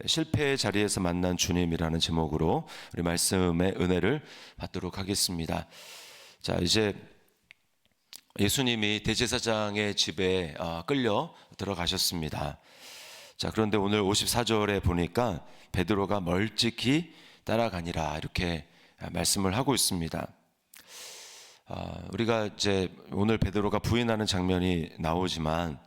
실패의 자리에서 만난 주님이라는 제목으로 우리 말씀의 은혜를 받도록 하겠습니다. 자, 이제 예수님이 대제사장의 집에 끌려 들어가셨습니다. 자, 그런데 오늘 54절에 보니까 베드로가 멀찍이 따라가니라 이렇게 말씀을 하고 있습니다. 우리가 이제 오늘 베드로가 부인하는 장면이 나오지만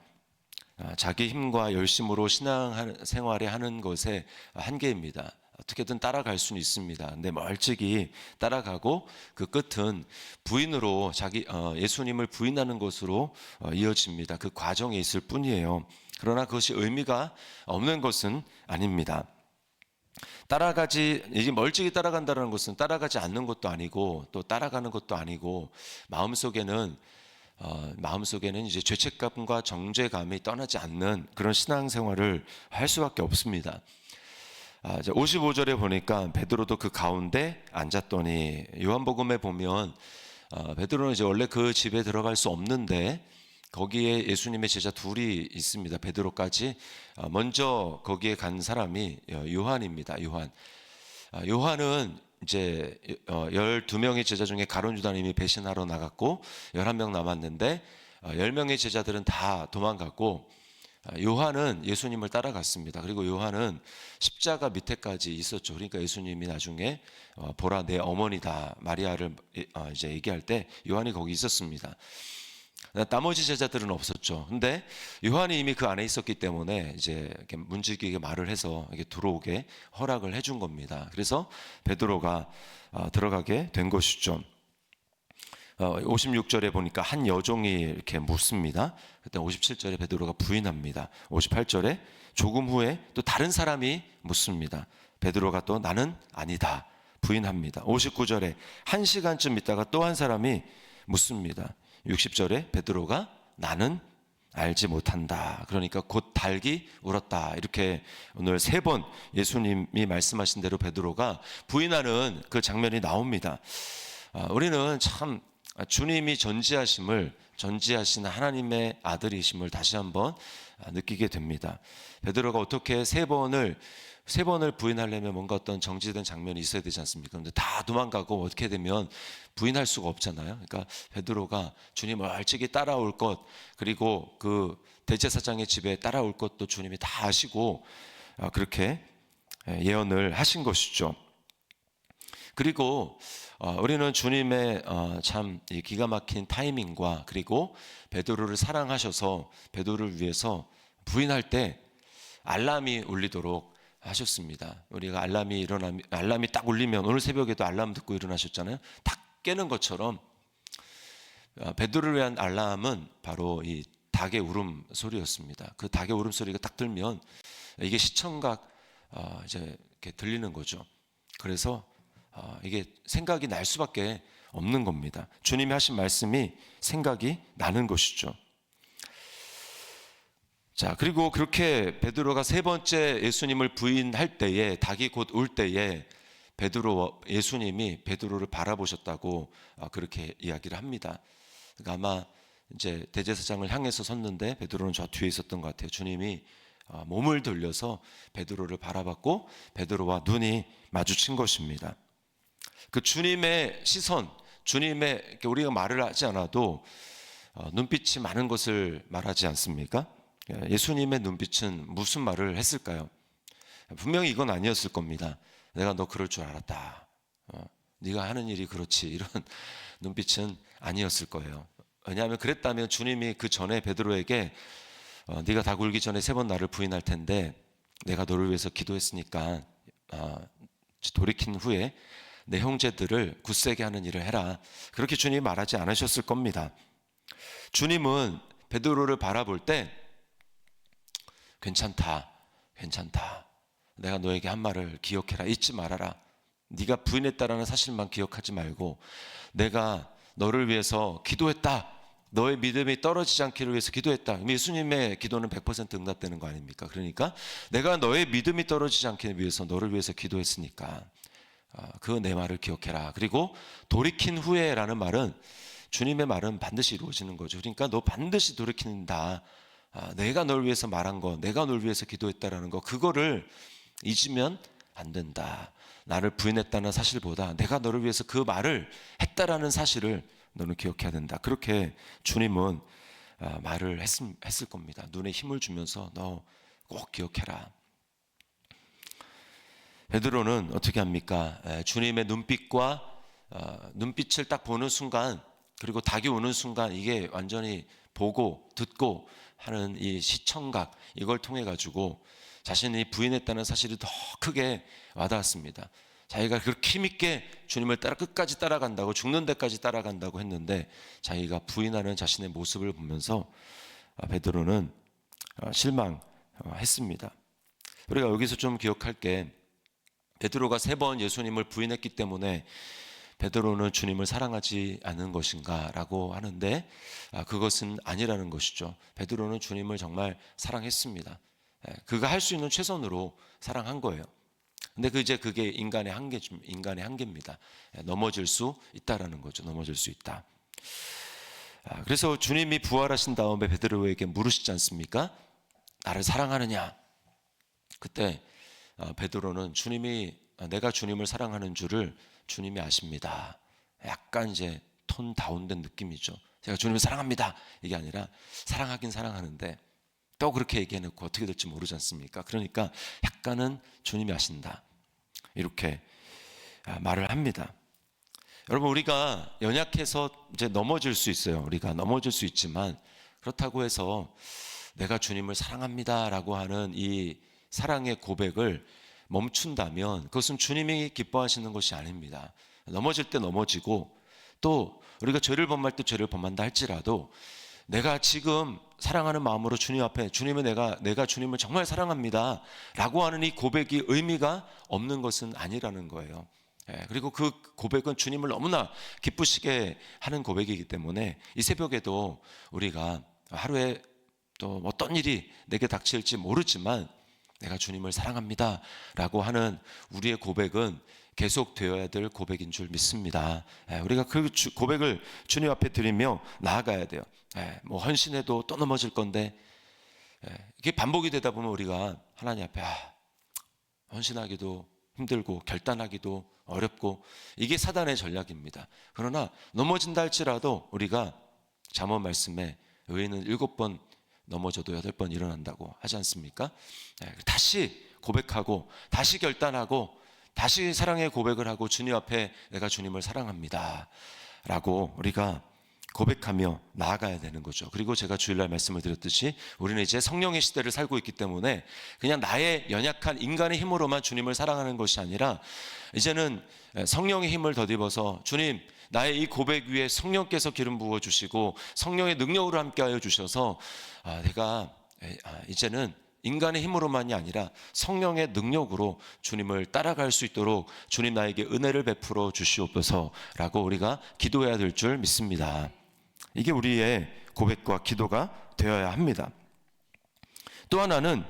자기 힘과 열심으로 신앙 생활에 하는 것에 한계입니다. 어떻게든 따라갈 수는 있습니다. 근데 멀찍이 따라가고 그 끝은 부인으로 예수님을 부인하는 것으로 이어집니다. 그 과정에 있을 뿐이에요. 그러나 그것이 의미가 없는 것은 아닙니다. 이제 멀찍이 따라간다는 것은 따라가지 않는 것도 아니고 또 따라가는 것도 아니고 마음속에는 이제 죄책감과 정죄감이 떠나지 않는 그런 신앙생활을 할 수밖에 없습니다. 55절에 보니까 베드로도 그 가운데 앉았더니, 요한복음에 보면 베드로는 이제 원래 그 집에 들어갈 수 없는데 거기에 예수님의 제자 둘이 있습니다. 베드로까지. 먼저 거기에 간 사람이 요한입니다. 요한은 이제 12명의 제자 중에 가룟 유다님이 배신하러 나갔고 11명 남았는데 10명의 제자들은 다 도망갔고 요한은 예수님을 따라갔습니다. 그리고 요한은 십자가 밑에까지 있었죠. 그러니까 예수님이 나중에 보라 내 어머니다 마리아를 이제 얘기할 때 요한이 거기 있었습니다. 나머지 제자들은 없었죠. 근데 요한이 이미 그 안에 있었기 때문에 이제 이렇게 문지기에게 말을 해서 이렇게 들어오게 허락을 해준 겁니다. 그래서 베드로가 들어가게 된 것이죠. 56절에 보니까 한 여종이 이렇게 묻습니다. 그때 57절에 베드로가 부인합니다. 58절에 조금 후에 또 다른 사람이 묻습니다. 베드로가 또 나는 아니다 부인합니다. 59절에 1시간쯤 있다가 또 한 사람이 묻습니다. 60절에 베드로가 나는 알지 못한다. 그러니까 곧 닭이 울었다. 이렇게 오늘 3번 예수님이 말씀하신 대로 베드로가 부인하는 그 장면이 나옵니다. 우리는 참 주님이 전지하신 하나님의 아들이심을 다시 한번 느끼게 됩니다. 베드로가 어떻게 3번을 부인하려면 뭔가 어떤 정지된 장면이 있어야 되지 않습니까? 그런데 다 도망가고 어떻게 되면 부인할 수가 없잖아요. 그러니까 베드로가 주님을 멀찍이 따라올 것, 그리고 그 대제사장의 집에 따라올 것도 주님이 다 아시고 그렇게 예언을 하신 것이죠. 그리고 우리는 주님의 참 기가 막힌 타이밍과 그리고 베드로를 사랑하셔서 베드로를 위해서 부인할 때 알람이 울리도록 하셨습니다. 우리가 알람이 딱 울리면, 오늘 새벽에도 알람 듣고 일어나셨잖아요. 딱 깨는 것처럼 베드로를 위한 알람은 바로 이 닭의 울음소리였습니다. 그 닭의 울음소리가 딱 들면 이게 시청각 이제 이렇게 들리는 거죠. 그래서 이게 생각이 날 수밖에 없는 겁니다. 주님이 하신 말씀이 생각이 나는 것이죠. 자, 그리고 그렇게 베드로가 3번째 예수님을 부인할 때에, 닭이 곧 울 때에 예수님이 베드로를 바라보셨다고 그렇게 이야기를 합니다. 그러니까 아마 이제 대제사장을 향해서 섰는데 베드로는 저 뒤에 있었던 것 같아요. 주님이 몸을 돌려서 베드로를 바라봤고 베드로와 눈이 마주친 것입니다. 그 주님의 시선, 우리가 말을 하지 않아도 눈빛이 많은 것을 말하지 않습니까? 예수님의 눈빛은 무슨 말을 했을까요? 분명히 이건 아니었을 겁니다. 내가 너 그럴 줄 알았다. 네가 하는 일이 그렇지. 이런 눈빛은 아니었을 거예요. 왜냐하면 그랬다면 주님이 그 전에 베드로에게 네가 닭 울기 전에 3번 나를 부인할 텐데 내가 너를 위해서 기도했으니까 돌이킨 후에 내 형제들을 굳세게 하는 일을 해라. 그렇게 주님이 말하지 않으셨을 겁니다. 주님은 베드로를 바라볼 때 괜찮다. 내가 너에게 한 말을 기억해라. 잊지 말아라. 네가 부인했다라는 사실만 기억하지 말고 내가 너를 위해서 기도했다. 너의 믿음이 떨어지지 않기를 위해서 기도했다. 예수님의 기도는 100% 응답되는 거 아닙니까? 그러니까 내가 너의 믿음이 떨어지지 않기 위해서 너를 위해서 기도했으니까 그 내 말을 기억해라. 그리고 돌이킨 후에라는 말은 주님의 말은 반드시 이루어지는 거죠. 그러니까 너 반드시 돌이킨다. 내가 널 위해서 말한 거, 내가 널 위해서 기도했다라는 거, 그거를 잊으면 안 된다. 나를 부인했다는 사실보다 내가 너를 위해서 그 말을 했다라는 사실을 너는 기억해야 된다. 그렇게 주님은 말을 했을 겁니다. 눈에 힘을 주면서 너 꼭 기억해라. 베드로는 어떻게 합니까? 주님의 눈빛과 눈빛을 딱 보는 순간, 그리고 닭이 오는 순간, 이게 완전히 보고 듣고 하는 이 시청각, 이걸 통해 가지고 자신이 부인했다는 사실이 더 크게 와닿았습니다. 자기가 그렇게 힘있게 주님을 끝까지 따라간다고, 죽는 데까지 따라간다고 했는데 자기가 부인하는 자신의 모습을 보면서 베드로는 실망했습니다. 우리가 여기서 좀 기억할 게, 베드로가 3번 예수님을 부인했기 때문에 베드로는 주님을 사랑하지 않은 것인가 라고 하는데 그것은 아니라는 것이죠. 베드로는 주님을 정말 사랑했습니다. 그가 할 수 있는 최선으로 사랑한 거예요. 근데 그게 인간의 한계입니다. 넘어질 수 있다라는 거죠. 넘어질 수 있다. 그래서 주님이 부활하신 다음에 베드로에게 물으시지 않습니까? 나를 사랑하느냐? 그때 베드로는 내가 주님을 사랑하는 줄을 주님이 아십니다. 약간 이제 톤 다운된 느낌이죠. 제가 주님을 사랑합니다. 이게 아니라 사랑하긴 사랑하는데 또 그렇게 얘기해놓고 어떻게 될지 모르지 않습니까? 그러니까 약간은 주님이 아신다. 이렇게 말을 합니다. 여러분, 우리가 연약해서 이제 넘어질 수 있어요. 우리가 넘어질 수 있지만 그렇다고 해서 내가 주님을 사랑합니다라고 하는 이 사랑의 고백을 멈춘다면 그것은 주님이 기뻐하시는 것이 아닙니다. 넘어질 때 넘어지고, 또 우리가 죄를 범할 때 죄를 범한다 할지라도 내가 지금 사랑하는 마음으로 주님 앞에, 주님은 내가 주님을 정말 사랑합니다 라고 하는 이 고백이 의미가 없는 것은 아니라는 거예요. 그리고 그 고백은 주님을 너무나 기쁘시게 하는 고백이기 때문에 이 새벽에도 우리가 하루에 또 어떤 일이 내게 닥칠지 모르지만 내가 주님을 사랑합니다 라고 하는 우리의 고백은 계속 되어야 될 고백인 줄 믿습니다. 우리가 그 고백을 주님 앞에 드리며 나아가야 돼요. 뭐 헌신해도 또 넘어질 건데, 이게 반복이 되다 보면 우리가 하나님 앞에 헌신하기도 힘들고 결단하기도 어렵고, 이게 사단의 전략입니다. 그러나 넘어진다 할지라도 우리가 잠언 말씀에 의인은 7번 넘어져도 8번 일어난다고 하지 않습니까? 다시 고백하고 다시 결단하고 다시 사랑의 고백을 하고 주님 앞에 내가 주님을 사랑합니다 라고 우리가 고백하며 나아가야 되는 거죠. 그리고 제가 주일날 말씀을 드렸듯이 우리는 이제 성령의 시대를 살고 있기 때문에 그냥 나의 연약한 인간의 힘으로만 주님을 사랑하는 것이 아니라 이제는 성령의 힘을 덧입어서 주님, 나의 이 고백 위에 성령께서 기름 부어 주시고 성령의 능력으로 함께하여 주셔서 내가 이제는 인간의 힘으로만이 아니라 성령의 능력으로 주님을 따라갈 수 있도록 주님 나에게 은혜를 베풀어 주시옵소서라고 우리가 기도해야 될 줄 믿습니다. 이게 우리의 고백과 기도가 되어야 합니다. 또 하나는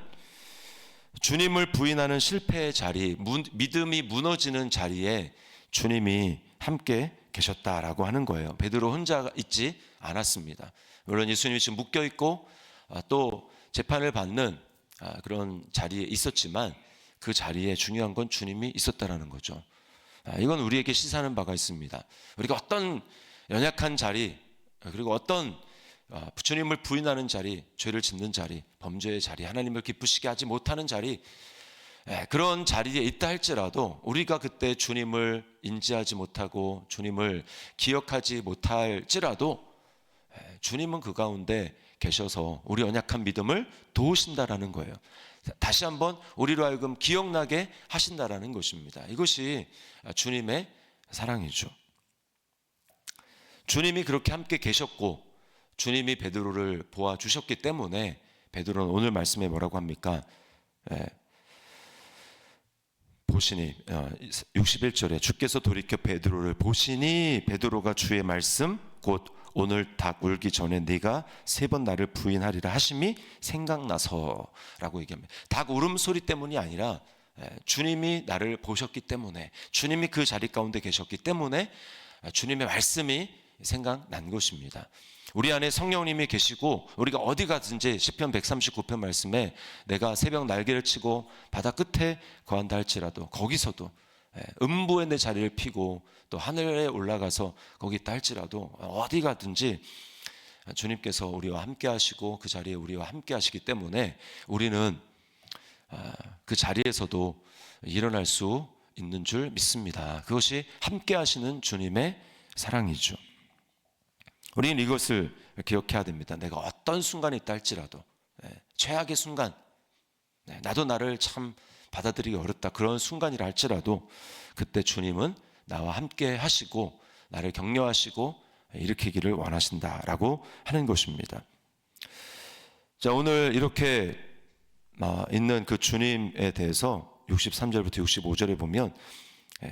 주님을 부인하는 실패의 자리, 믿음이 무너지는 자리에 주님이 함께 계셨다라고 하는 거예요. 베드로 혼자 있지 않았습니다. 물론 예수님이 지금 묶여 있고 또 재판을 받는 그런 자리에 있었지만 그 자리에 중요한 건 주님이 있었다라는 거죠. 이건 우리에게 시사하는 바가 있습니다. 우리가 어떤 연약한 자리, 그리고 어떤 주님을 부인하는 자리, 죄를 짓는 자리, 범죄의 자리, 하나님을 기쁘시게 하지 못하는 자리, 그런 자리에 있다 할지라도 우리가 그때 주님을 인지하지 못하고 주님을 기억하지 못할지라도 주님은 그 가운데 계셔서 우리 연약한 믿음을 도우신다라는 거예요. 다시 한번 우리로 하여금 기억나게 하신다라는 것입니다. 이것이 주님의 사랑이죠. 주님이 그렇게 함께 계셨고 주님이 베드로를 보아주셨기 때문에 베드로는 오늘 말씀에 뭐라고 합니까? 보시니 61절에 주께서 돌이켜 베드로를 보시니 베드로가 주의 말씀 곧 오늘 닭 울기 전에 네가 3번 나를 부인하리라 하심이 생각나서라고 얘기합니다. 닭 울음소리 때문이 아니라 주님이 나를 보셨기 때문에, 주님이 그 자리 가운데 계셨기 때문에 주님의 말씀이 생각난 것입니다. 우리 안에 성령님이 계시고 우리가 어디 가든지 시편 139편 말씀에 내가 새벽 날개를 치고 바다 끝에 거한다 할지라도 거기서도 음부에 내 자리를 피고 또 하늘에 올라가서 거기 있다 할지라도 어디 가든지 주님께서 우리와 함께 하시고 그 자리에 우리와 함께 하시기 때문에 우리는 그 자리에서도 일어날 수 있는 줄 믿습니다. 그것이 함께 하시는 주님의 사랑이죠. 우리는 이것을 기억해야 됩니다. 내가 어떤 순간이 있다 할지라도 최악의 순간, 나도 나를 참 받아들이기 어렵다 그런 순간이라 할지라도 그때 주님은 나와 함께 하시고 나를 격려하시고 일으키기를 원하신다라고 하는 것입니다. 자, 오늘 이렇게 있는 그 주님에 대해서 63절부터 65절에 보면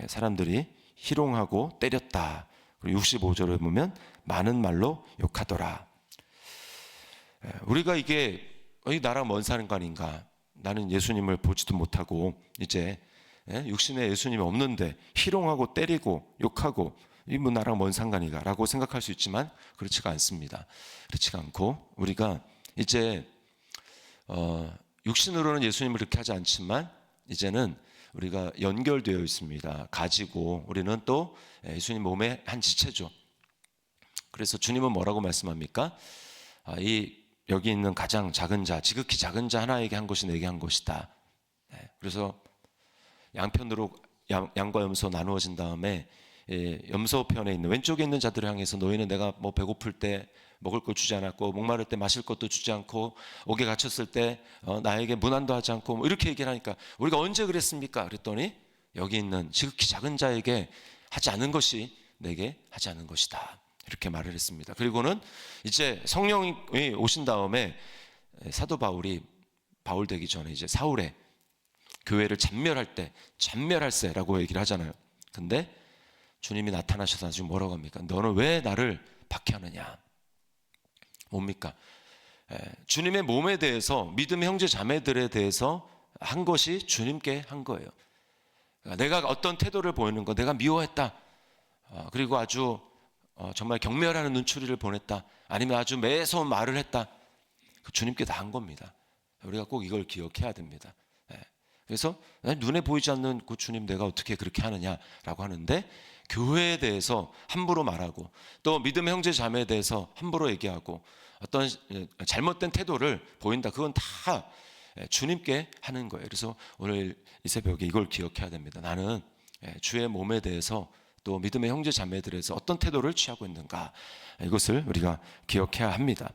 사람들이 희롱하고 때렸다. 그리고 65절에 보면 많은 말로 욕하더라. 우리가 이게 나랑 먼 상관인가? 나는 예수님을 보지도 못하고 이제 육신에 예수님이 없는데 희롱하고 때리고 욕하고 이 뭐 나랑 뭔 상관이가 라고 생각할 수 있지만 그렇지가 않습니다. 그렇지가 않고 우리가 이제 육신으로는 예수님을 그렇게 하지 않지만 이제는 우리가 연결되어 있습니다. 가지고 우리는 또 예수님 몸의 한 지체죠. 그래서 주님은 뭐라고 말씀합니까? 여기 있는 가장 작은 자, 지극히 작은 자 하나에게 한 것이 내게 한 것이다. 그래서 양편으로 양과 염소 나누어진 다음에 염소 편에 있는 왼쪽에 있는 자들을 향해서 너희는 내가 뭐 배고플 때 먹을 거 주지 않았고 목마를 때 마실 것도 주지 않고 옥에 갇혔을 때 나에게 문안도 하지 않고 뭐 이렇게 얘기를 하니까 우리가 언제 그랬습니까? 그랬더니 여기 있는 지극히 작은 자에게 하지 않은 것이 내게 하지 않은 것이다. 이렇게 말을 했습니다. 그리고는 이제 성령이 오신 다음에 사도 바울이 바울 되기 전에 이제 사울의 교회를 잔멸할 때 잔멸할세라고 얘기를 하잖아요. 근데 주님이 나타나셔서 지금 뭐라고 합니까? 너는 왜 나를 박해하느냐? 뭡니까? 주님의 몸에 대해서 믿음의 형제 자매들에 대해서 한 것이 주님께 한 거예요. 내가 어떤 태도를 보이는 거 내가 미워했다. 그리고 아주 정말 경멸하는 눈초리를 보냈다. 아니면 아주 매서운 말을 했다. 주님께 다 한 겁니다. 우리가 꼭 이걸 기억해야 됩니다. 그래서 눈에 보이지 않는 그 주님 내가 어떻게 그렇게 하느냐라고 하는데 교회에 대해서 함부로 말하고 또 믿음의 형제 자매에 대해서 함부로 얘기하고 어떤 잘못된 태도를 보인다. 그건 다 주님께 하는 거예요. 그래서 오늘 이 새벽에 이걸 기억해야 됩니다. 나는 주의 몸에 대해서 또 믿음의 형제 자매들에서 어떤 태도를 취하고 있는가 이것을 우리가 기억해야 합니다.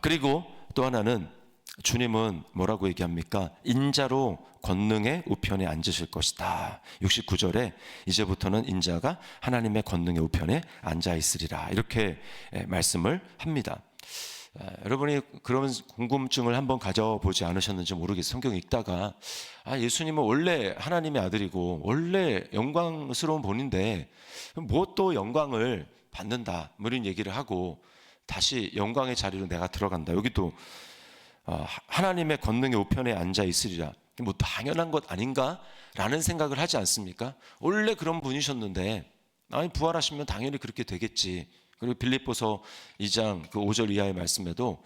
그리고 또 하나는 주님은 뭐라고 얘기합니까? 인자로 권능의 우편에 앉으실 것이다. 69절에 이제부터는 인자가 하나님의 권능의 우편에 앉아 있으리라 이렇게 말씀을 합니다. 여러분이 그런 궁금증을 한번 가져보지 않으셨는지 모르겠어요. 성경 읽다가 예수님은 원래 하나님의 아들이고 원래 영광스러운 본인데 뭐 또 영광을 받는다 뭐 이런 얘기를 하고 다시 영광의 자리로 내가 들어간다. 여기도 하나님의 권능의 우편에 앉아 있으리라. 뭐 당연한 것 아닌가라는 생각을 하지 않습니까? 원래 그런 분이셨는데 부활하시면 당연히 그렇게 되겠지. 그리고 빌립보서 2장 그 5절 이하의 말씀에도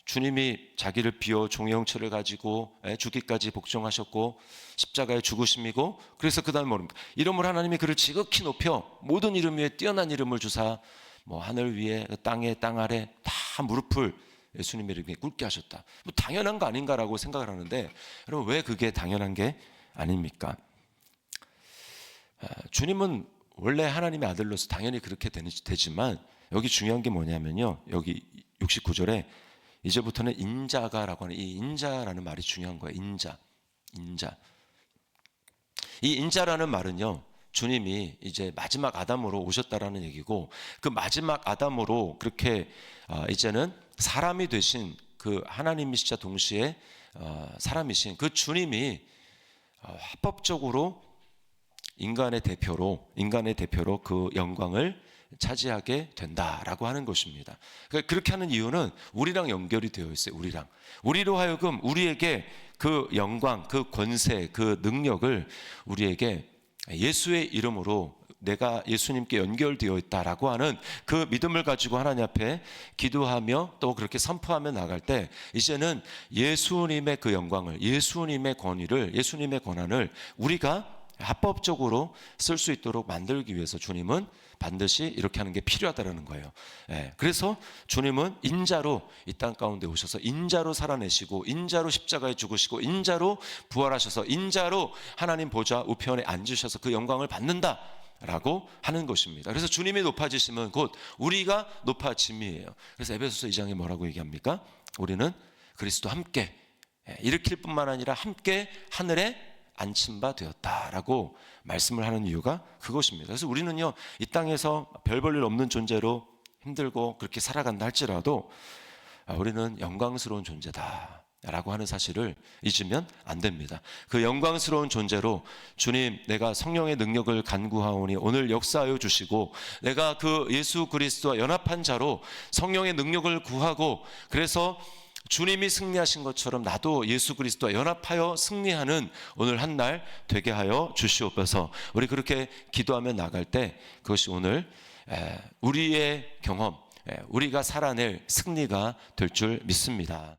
주님이 자기를 비워 종의 형체를 가지고 죽기까지 복종하셨고 십자가에 죽으심이고 그래서 그 다음에 뭡니까? 이름을 하나님이 그를 지극히 높여 모든 이름 위에 뛰어난 이름을 주사 뭐 하늘 위에 땅에 땅 아래 다 무릎을 예수님의 이름에 꿇게 하셨다. 뭐 당연한 거 아닌가라고 생각을 하는데 여러분 왜 그게 당연한 게 아닙니까? 주님은 원래 하나님의 아들로서 당연히 그렇게 되지만 여기 중요한 게 뭐냐면요. 여기 69절에 이제부터는 인자가라고 하는 이 인자라는 말이 중요한 거예요. 인자. 이 인자라는 말은요. 주님이 이제 마지막 아담으로 오셨다라는 얘기고 그 마지막 아담으로 그렇게 이제는 사람이 되신 그 하나님이시자 동시에 사람이신 그 주님이 합법적으로 인간의 대표로 그 영광을 차지하게 된다라고 하는 것입니다. 그렇게 하는 이유는 우리랑 연결이 되어 있어요. 우리로 하여금 우리에게 그 영광, 그 권세, 그 능력을 우리에게 예수의 이름으로 내가 예수님께 연결되어 있다라고 하는 그 믿음을 가지고 하나님 앞에 기도하며 또 그렇게 선포하며 나갈 때 이제는 예수님의 그 영광을, 예수님의 권위를, 예수님의 권한을 우리가 합법적으로 쓸 수 있도록 만들기 위해서 주님은 반드시 이렇게 하는 게 필요하다는 거예요. 그래서 주님은 인자로 이 땅 가운데 오셔서 인자로 살아내시고 인자로 십자가에 죽으시고 인자로 부활하셔서 인자로 하나님 보좌 우편에 앉으셔서 그 영광을 받는다 라고 하는 것입니다. 그래서 주님이 높아지심은 곧 우리가 높아짐이에요. 그래서 에베소서 2장에 뭐라고 얘기합니까? 우리는 그리스도 함께 일으킬 뿐만 아니라 함께 하늘에 앉힌 바 되었다라고 말씀을 하는 이유가 그것입니다. 그래서 우리는요, 이 땅에서 별 볼 일 없는 존재로 힘들고 그렇게 살아간다 할지라도 우리는 영광스러운 존재다라고 하는 사실을 잊으면 안 됩니다. 그 영광스러운 존재로 주님, 내가 성령의 능력을 간구하오니 오늘 역사하여 주시고 내가 그 예수 그리스도와 연합한 자로 성령의 능력을 구하고 그래서 주님이 승리하신 것처럼 나도 예수 그리스도와 연합하여 승리하는 오늘 한 날 되게 하여 주시옵소서. 우리 그렇게 기도하며 나갈 때 그것이 오늘 우리의 경험, 우리가 살아낼 승리가 될 줄 믿습니다.